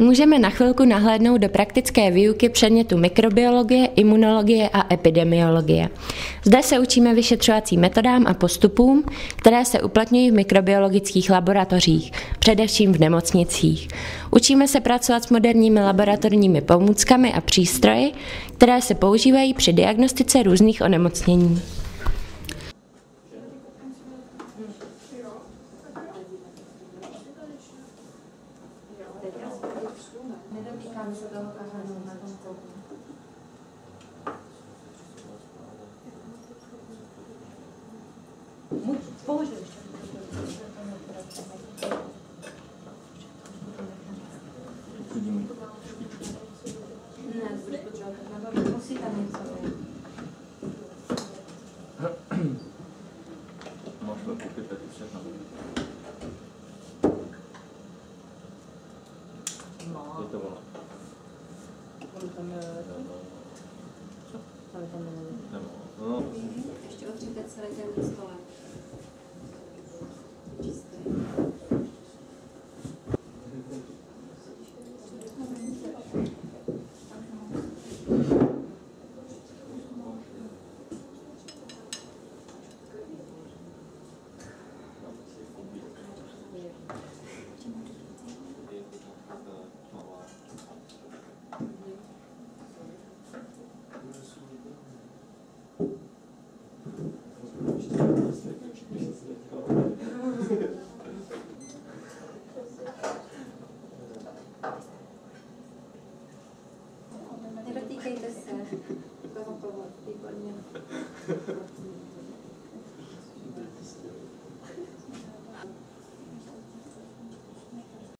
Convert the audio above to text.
Můžeme na chvilku nahlédnout do praktické výuky předmětu mikrobiologie, imunologie a epidemiologie. Zde se učíme vyšetřovacím metodám a postupům, které se uplatňují v mikrobiologických laboratořích, především v nemocnicích. Učíme se pracovat s moderními laboratorními pomůckami a přístroji, které se používají při diagnostice různých onemocnění. Nedotýkáme se toho každodenního na tom kopu. Použij ještě. Ne, budeš potřebovat nabavit. Musí tam něco být. Máš velký pipet všechno. Je to ono. Ještě otřete celý ten stůl.